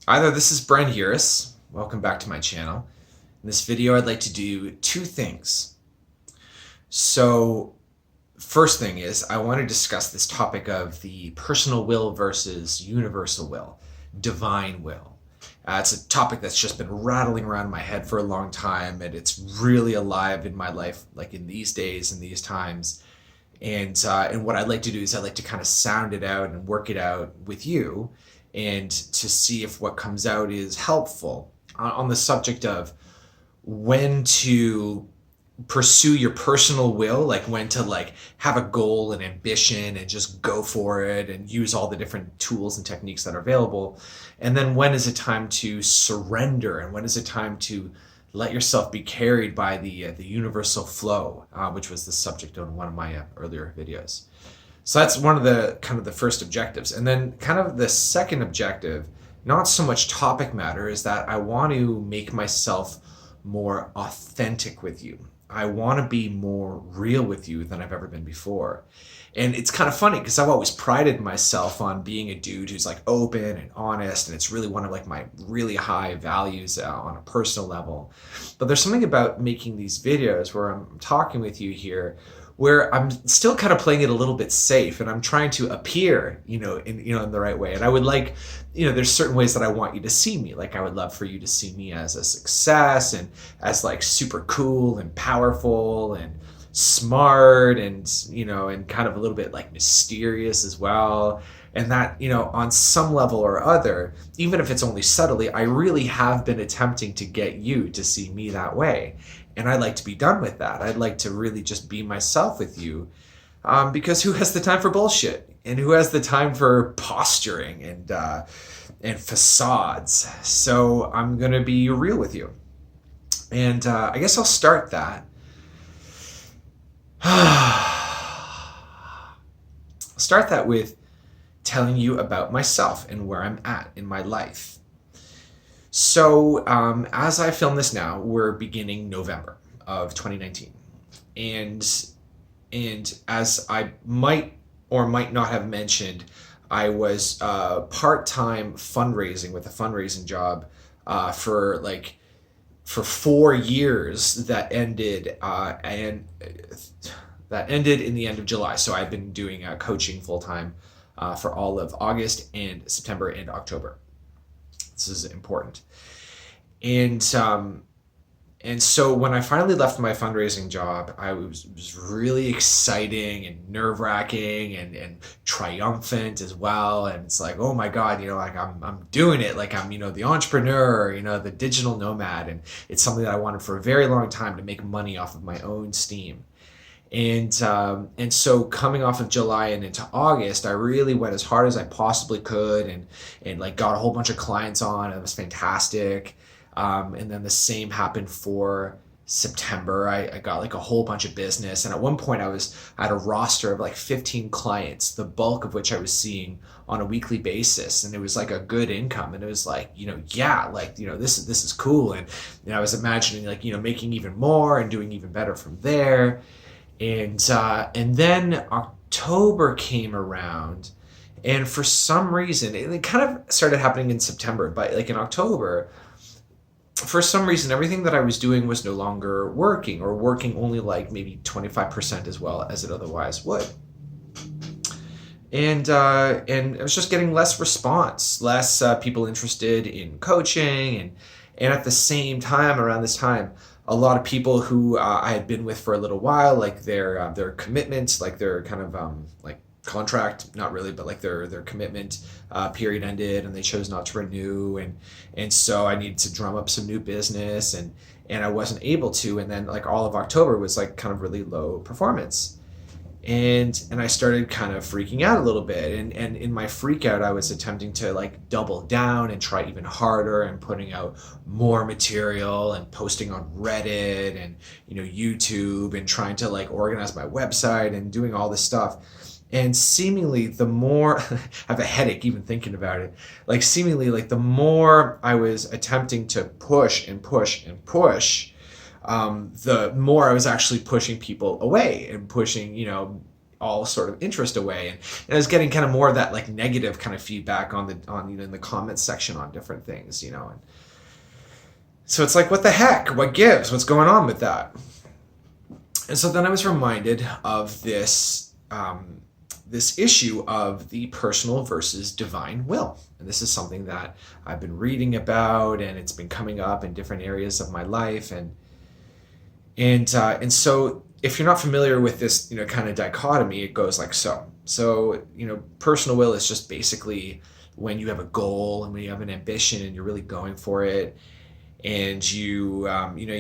Hi there, this is Brent Harris. Welcome back to my channel. In this video, I'd like to do two things. So, first thing is I want to discuss this topic of the personal will versus universal will, divine will. It's a topic that's just been rattling around my head for a long time, and it's really alive in my life, like in these days and these times. And what I'd like to do is I'd like to kind of sound it out and work it out with you, and to see if what comes out is helpful on the subject of when to pursue your personal will, like when to like have a goal and ambition and just go for it and use all the different tools and techniques that are available, and then when is it time to surrender, and when is it time to let yourself be carried by the universal flow, which was the subject of one of my earlier videos. So that's one of the kind of the first objectives. And then kind of the second objective, not so much topic matter, is that I want to make myself more authentic with you. I want to be more real with you than I've ever been before. And it's kind of funny because I've always prided myself on being a dude who's like open and honest, and it's really one of like my really high values on a personal level. But there's something about making these videos where I'm talking with you here where I'm still kind of playing it a little bit safe, and I'm trying to appear, in the right way. And I would like, there's certain ways that I want you to see me. Like I would love for you to see me as a success and as like super cool and powerful and smart and, and kind of a little bit like mysterious as well. And that, on some level or other, even if it's only subtly, I really have been attempting to get you to see me that way. And I'd like to be done with that. I'd like to really just be myself with you, because who has the time for bullshit? And who has the time for posturing and facades? So I'm going to be real with you. And I guess I'll start that. I'll start that with telling you about myself and where I'm at in my life. So as I film this now, we're beginning November of 2019. And as I might or might not have mentioned, I was part-time fundraising with a fundraising job for 4 years that ended in the end of July. So I've been doing coaching full-time for all of August and September and October. This is important. And so when I finally left my fundraising job, it was really exciting and nerve-wracking and triumphant as well. And it's like, oh my God, like I'm doing it. Like I'm, the entrepreneur, the digital nomad. And it's something that I wanted for a very long time, to make money off of my own steam. And so coming off of July and into August, I really went as hard as I possibly could, and like got a whole bunch of clients on. It was fantastic. And then the same happened for September. I got like a whole bunch of business. And at one point I had a roster of like 15 clients, the bulk of which I was seeing on a weekly basis. And it was like a good income. And it was like, this is cool. And I was imagining like, making even more and doing even better from there. And then October came around, and for some reason, it kind of started happening in September, but like in October, for some reason, everything that I was doing was no longer working, or working only like maybe 25% as well as it otherwise would. And I was just getting less response, less people interested in coaching, and at the same time, around this time, a lot of people who I had been with for a little while, like their commitments, like their kind of like contract, not really, but like their commitment period ended, and they chose not to renew, and so I needed to drum up some new business, and I wasn't able to, and then like all of October was like kind of really low performance. And I started kind of freaking out a little bit, and in my freak out I was attempting to like double down and try even harder, and putting out more material and posting on Reddit and YouTube, and trying to like organize my website and doing all this stuff. And seemingly the more I have a headache even thinking about it, like seemingly like the more I was attempting to push and push and push, the more I was actually pushing people away and pushing, all sort of interest away. And I was getting kind of more of that like negative kind of feedback on in the comments section on different things, And so it's like, what the heck? What gives? What's going on with that? And so then I was reminded of this issue of the personal versus divine will. And this is something that I've been reading about, and it's been coming up in different areas of my life. And so if you're not familiar with this, kind of dichotomy, it goes like so. So, personal will is just basically when you have a goal and when you have an ambition and you're really going for it, and you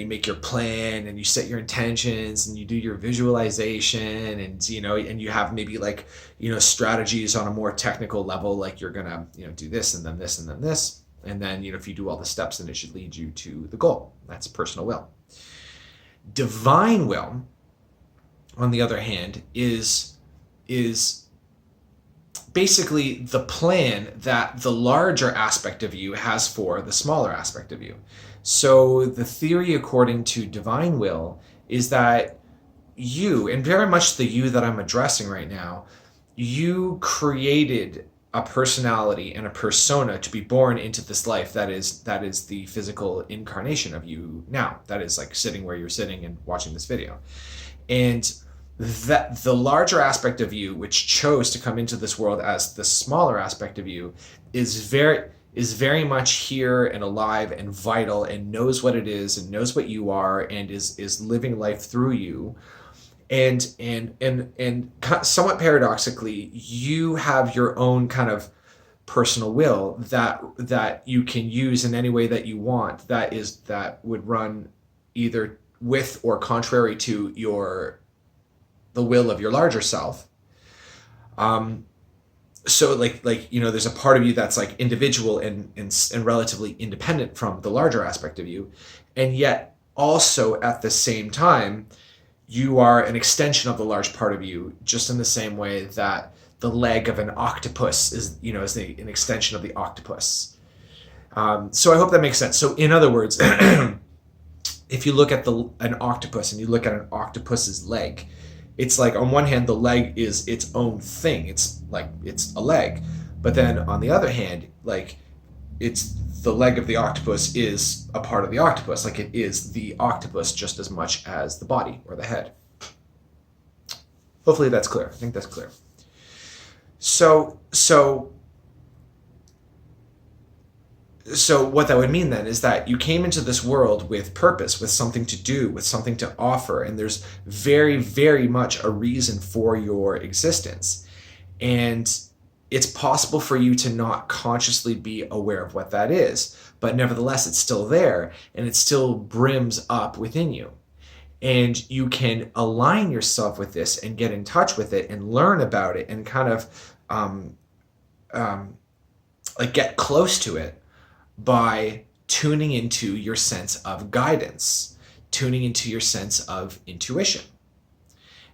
make your plan and you set your intentions and you do your visualization, and you have maybe like strategies on a more technical level, like you're gonna do this and then this and then this, and then if you do all the steps, then it should lead you to the goal. That's personal will. Divine will, on the other hand, is basically the plan that the larger aspect of you has for the smaller aspect of you. So the theory according to divine will is that you, and very much the you that I'm addressing right now, you created a personality and a persona to be born into this life that is the physical incarnation of you now. That is like sitting where you're sitting and watching this video. And that the larger aspect of you, which chose to come into this world as the smaller aspect of you, is very much here and alive and vital and knows what it is and knows what you are and is living life through you. And somewhat paradoxically, you have your own kind of personal will that you can use in any way that you want, that would run either with or contrary to the will of your larger self. So like there's a part of you that's like individual and relatively independent from the larger aspect of you, and yet also at the same time you are an extension of the large part of you, just in the same way that the leg of an octopus is an extension of the octopus. So I hope that makes sense. So in other words, if you look at an octopus and you look at an octopus's leg, it's like on one hand the leg is its own thing. It's like it's a leg, but then on the other hand, like it's the leg of the octopus is a part of the octopus. Like it is the octopus just as much as the body or the head. Hopefully that's clear. I think that's clear. So what that would mean then is that you came into this world with purpose, with something to do, with something to offer, and there's very, very much a reason for your existence. And it's possible for you to not consciously be aware of what that is, but nevertheless, it's still there and it still brims up within you. And you can align yourself with this and get in touch with it and learn about it and kind of like get close to it by tuning into your sense of guidance, tuning into your sense of intuition.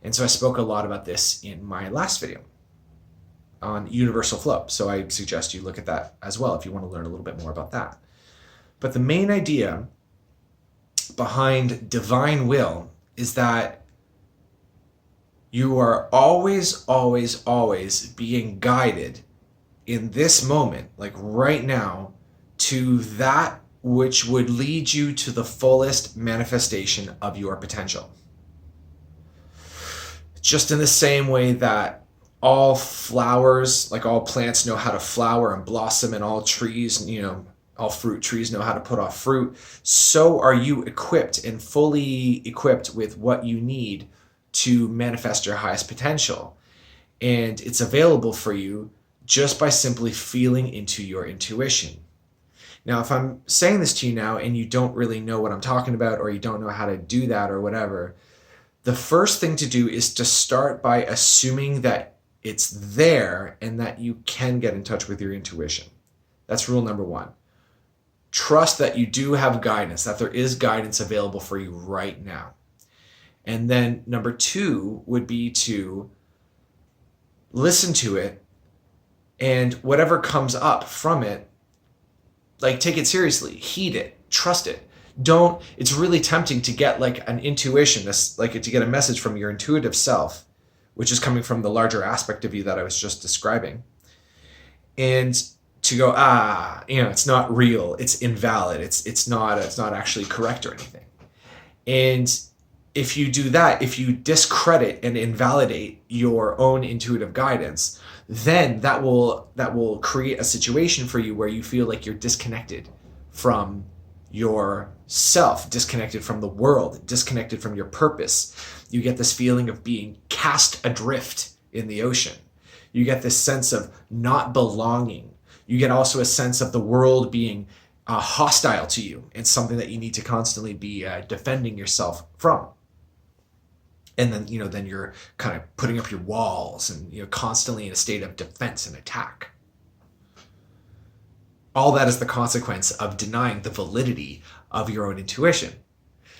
And so I spoke a lot about this in my last video on universal flow. So I suggest you look at that as well if you want to learn a little bit more about that. But the main idea behind divine will is that you are always, always, always being guided in this moment, like right now, to that which would lead you to the fullest manifestation of your potential. Just in the same way that all flowers, like all plants know how to flower and blossom, and all trees, all fruit trees know how to put off fruit, so are you equipped and fully equipped with what you need to manifest your highest potential. And it's available for you just by simply feeling into your intuition. Now, if I'm saying this to you now and you don't really know what I'm talking about, or you don't know how to do that or whatever, the first thing to do is to start by assuming that it's there and that you can get in touch with your intuition. That's rule number one. Trust that you do have guidance, that there is guidance available for you right now. And then number two would be to listen to it, and whatever comes up from it, like take it seriously, heed it, trust it. It's really tempting to get like an intuition, like to get a message from your intuitive self which is coming from the larger aspect of you that I was just describing. And to go, it's not real, it's invalid, it's not actually correct or anything. And if you do that, if you discredit and invalidate your own intuitive guidance, then that will create a situation for you where you feel like you're disconnected from yourself, disconnected from the world, disconnected from your purpose. You get this feeling of being cast adrift in the ocean. You get this sense of not belonging. You get also a sense of the world being hostile to you and something that you need to constantly be defending yourself from. And then you're kind of putting up your walls and constantly in a state of defense and attack. All that is the consequence of denying the validity of your own intuition.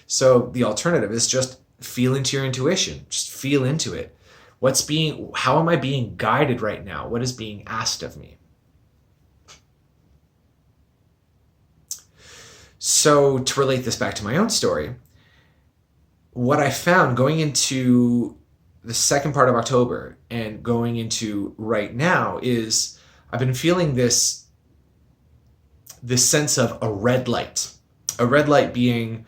So the alternative is just feel into your intuition. Just feel into it. How am I being guided right now? What is being asked of me? So to relate this back to my own story, what I found going into the second part of October and going into right now is I've been feeling this sense of a red light. A red light being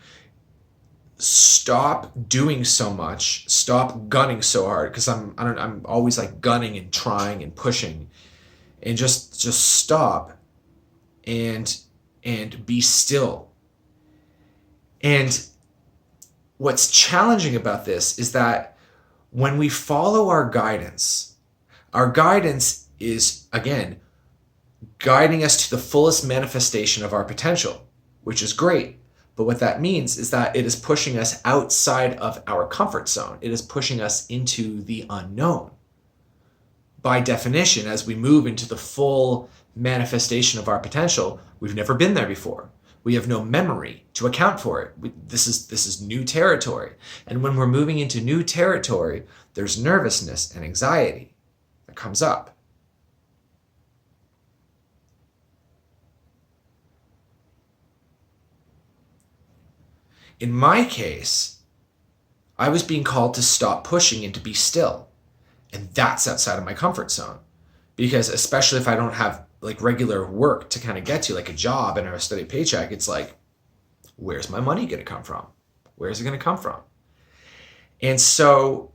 stop doing so much, stop gunning so hard, because I'm always like gunning and trying and pushing, and just stop and be still. And what's challenging about this is that when we follow our guidance is, again, guiding us to the fullest manifestation of our potential, which is great. But what that means is that it is pushing us outside of our comfort zone. It is pushing us into the unknown. By definition, as we move into the full manifestation of our potential, we've never been there before. We have no memory to account for it. This is new territory. And when we're moving into new territory, there's nervousness and anxiety that comes up. In my case, I was being called to stop pushing and to be still. And that's outside of my comfort zone. Because especially if I don't have like regular work to kind of get to, like a job and a steady paycheck, it's like, where's my money going to come from? Where's it going to come from? And so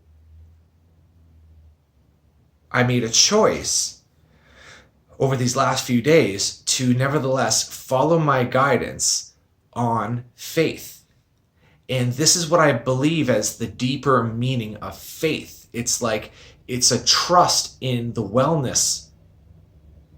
I made a choice over these last few days to nevertheless follow my guidance on faith. And this is what I believe as the deeper meaning of faith. It's a trust in the wellness,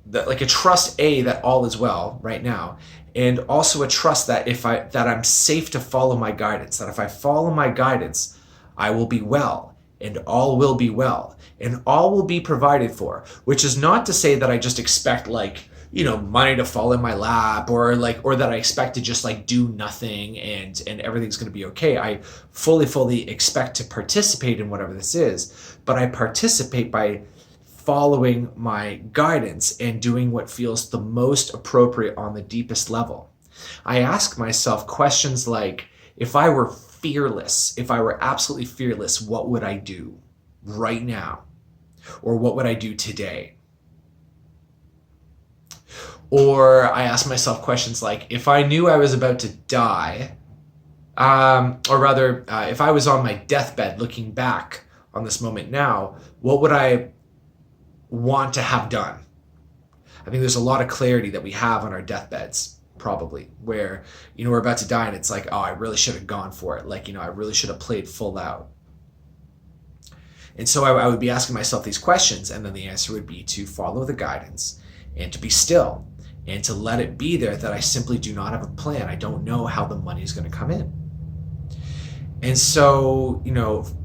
like a trust that all is well right now, and also a trust that that I'm safe to follow my guidance, that if I follow my guidance, I will be well, and all will be well, and all will be provided for, which is not to say that I just expect money to fall in my lap, or that I expect to just do nothing and everything's going to be okay. I fully expect to participate in whatever this is, but I participate by following my guidance and doing what feels the most appropriate on the deepest level. I ask myself questions like, if I were fearless, if I were absolutely fearless, what would I do right now? Or what would I do today? Or I ask myself questions like, if I knew I was about to die, if I was on my deathbed looking back on this moment now, what would I want to have done? I think there's a lot of clarity that we have on our deathbeds, probably, where, we're about to die and it's like, oh, I really should have gone for it. I really should have played full out. And so I would be asking myself these questions, and then the answer would be to follow the guidance and to be still and to let it be there that I simply do not have a plan. I don't know how the money is going to come in. And so,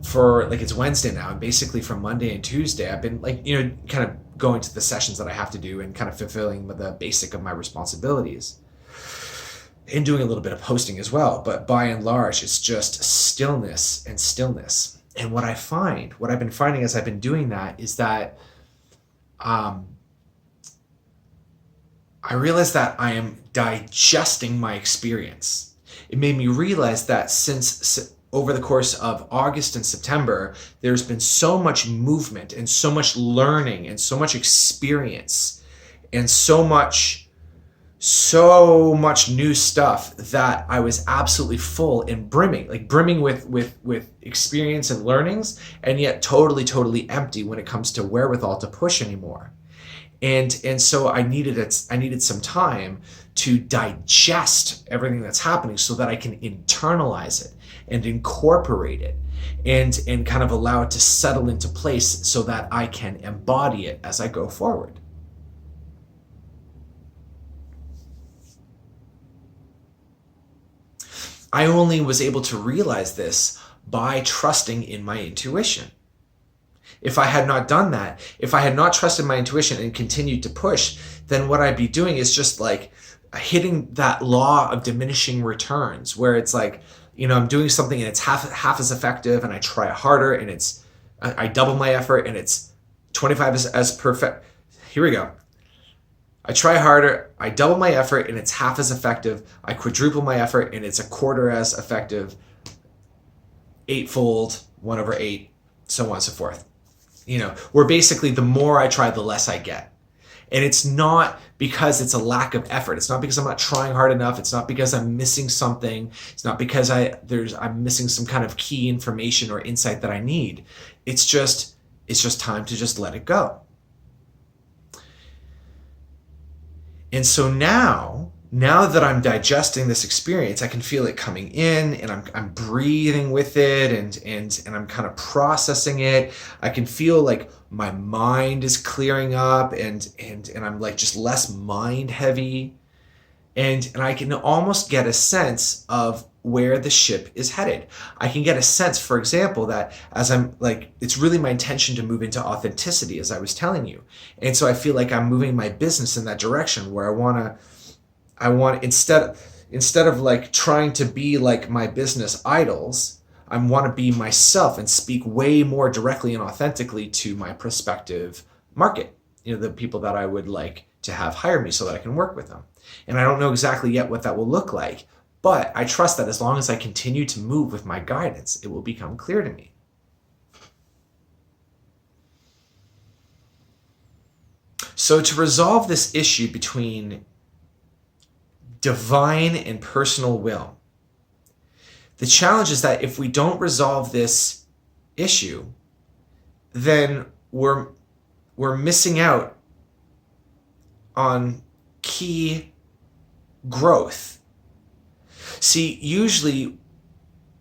for it's Wednesday now, and basically from Monday and Tuesday, I've been kind of going to the sessions that I have to do and kind of fulfilling the basic of my responsibilities and doing a little bit of hosting as well. But by and large, it's just stillness and stillness. And what I've been finding as I've been doing that is that I realized that I am digesting my experience. It made me realize that since over the course of August and September, there's been so much movement and so much learning and so much experience and so much new stuff that I was absolutely full and brimming with experience and learnings, and yet totally empty when it comes to wherewithal to push anymore. And so I needed some time to digest everything that's happening so that I can internalize it and incorporate it and kind of allow it to settle into place so that I can embody it as I go forward. I only was able to realize this by trusting in my intuition. If I had not done that, if I had not trusted my intuition and continued to push, then what I'd be doing is just like hitting that law of diminishing returns, where it's like, I'm doing something and it's half as effective, and I try harder and I double my effort and it's 25 as perfect. Here we go. I try harder, I double my effort and it's half as effective. I quadruple my effort and it's a quarter as effective, eightfold, 1/8, so on and so forth. Where basically the more I try, the less I get. And it's not because it's a lack of effort. It's not because I'm not trying hard enough. It's not because I'm missing something. It's not because I'm missing some kind of key information or insight that I need. It's just time to just let it go. And so now that I'm digesting this experience, I can feel it coming in, and I'm breathing with it, and I'm kind of processing it. I can feel like my mind is clearing up, and I'm like just less mind heavy, and I can almost get a sense of where the ship is headed. I can get a sense, for example, that as I'm like, it's really my intention to move into authenticity, as I was telling you. And so I feel like I'm moving my business in that direction, where I want instead of like trying to be like my business idols, I want to be myself and speak way more directly and authentically to my prospective market, the people that I would like to have hire me so that I can work with them. And I don't know exactly yet what that will look like, but I trust that as long as I continue to move with my guidance, it will become clear to me. So to resolve this issue between divine and personal will, the challenge is that if we don't resolve this issue, then we're missing out on key growth. See, usually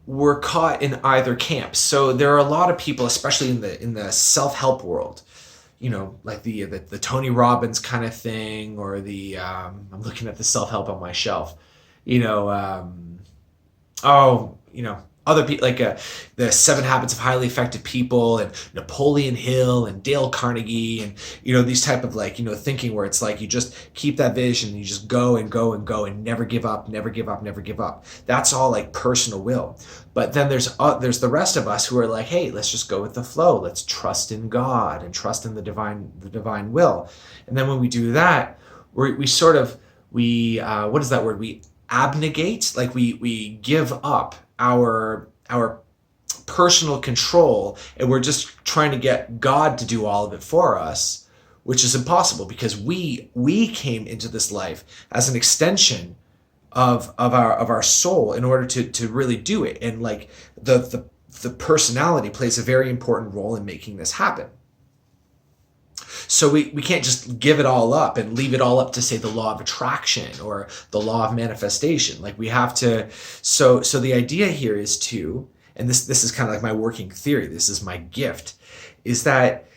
we're caught in either camp. So there are a lot of people, especially in the self-help world, like the Tony Robbins kind of thing, or I'm looking at the self-help on my shelf, other people like the 7 Habits of Highly Effective People, and Napoleon Hill and Dale Carnegie, and these type of thinking where it's like you just keep that vision and you just go and go and go and never give up. That's all like personal will. But then there's the rest of us who are like, hey, let's just go with the flow. Let's trust in God and trust in the divine will. And then when we do that, what is that word? We abnegate, like we give up our personal control, and we're just trying to get God to do all of it for us, which is impossible, because we came into this life as an extension of our soul in order to really do it. And like the personality plays a very important role in making this happen. So we can't just give it all up and leave it all up to, say, the law of attraction or the law of manifestation. Like we have to, so the idea here is to, and this is kind of like my working theory, this is my gift, is that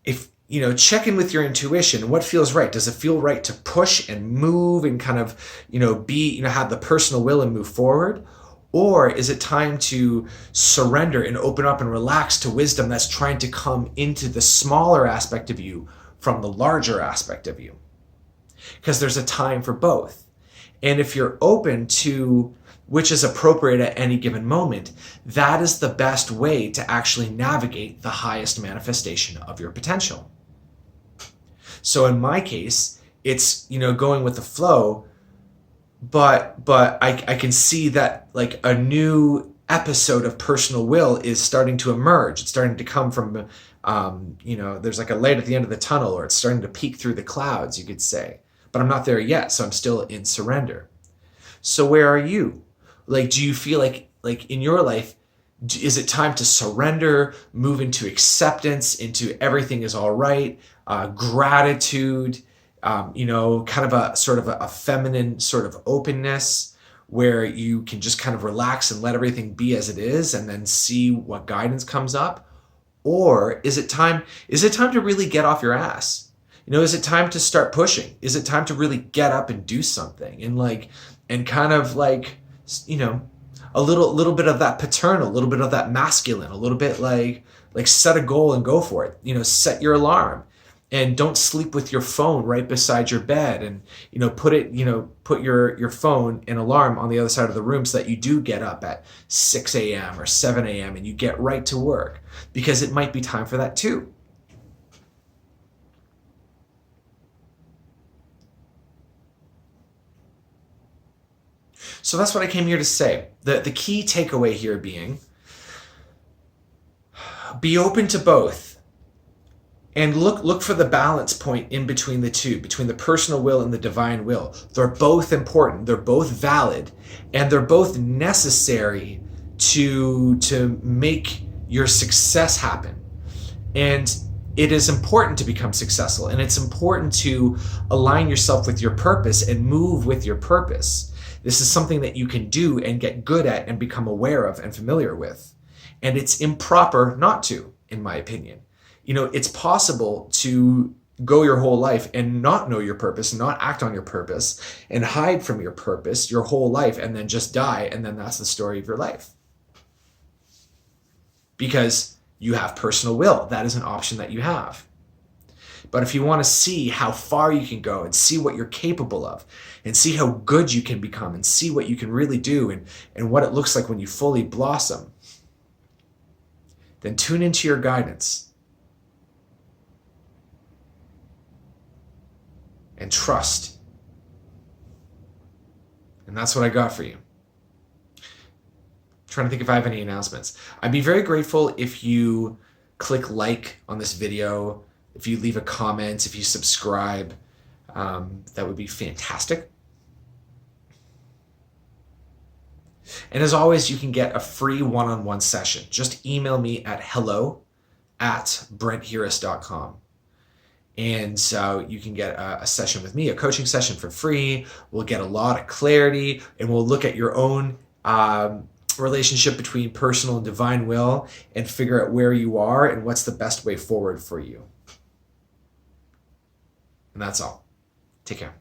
if, check in with your intuition, what feels right? Does it feel right to push and move and kind of, have the personal will and move forward? Or is it time to surrender and open up and relax to wisdom that's trying to come into the smaller aspect of you from the larger aspect of you? Because there's a time for both. And if you're open to which is appropriate at any given moment, that is the best way to actually navigate the highest manifestation of your potential. So in my case, it's, going with the flow, but I can see that like a new episode of personal will is starting to emerge. It's starting to come from, there's like a light at the end of the tunnel, or it's starting to peek through the clouds, you could say. But I'm not there yet, so I'm still in surrender. So where are you? Like, do you feel like in your life, is it time to surrender, move into acceptance, into everything is all right, gratitude, kind of a sort of a feminine sort of openness where you can just kind of relax and let everything be as it is and then see what guidance comes up? Or is it time to really get off your ass? Is it time to start pushing? Is it time to really get up and do something and kind of a little bit of that paternal, a little bit of that masculine, a little bit like set a goal and go for it. Set your alarm and don't sleep with your phone right beside your bed, and put your phone and alarm on the other side of the room so that you do get up at 6 a.m. or 7 a.m. and you get right to work, because it might be time for that too. So that's what I came here to say. The key takeaway here being, be open to both and look for the balance point in between the two, between the personal will and the divine will. They're both important, they're both valid, and they're both necessary to make your success happen. And it is important to become successful, and it's important to align yourself with your purpose and move with your purpose. This is something that you can do and get good at and become aware of and familiar with. And it's improper not to, in my opinion. It's possible to go your whole life and not know your purpose, not act on your purpose, and hide from your purpose your whole life and then just die, and then that's the story of your life. Because you have personal will. That is an option that you have. But if you want to see how far you can go and see what you're capable of and see how good you can become and see what you can really do and what it looks like when you fully blossom, then tune into your guidance and trust. And that's what I got for you. I'm trying to think if I have any announcements. I'd be very grateful if you click like on this video, if you leave a comment, if you subscribe. That would be fantastic. And as always, you can get a free one-on-one session. Just email me at hello@brentharris.com. And so you can get a session with me, a coaching session for free. We'll get a lot of clarity, and we'll look at your own relationship between personal and divine will and figure out where you are and what's the best way forward for you. And that's all. Take care.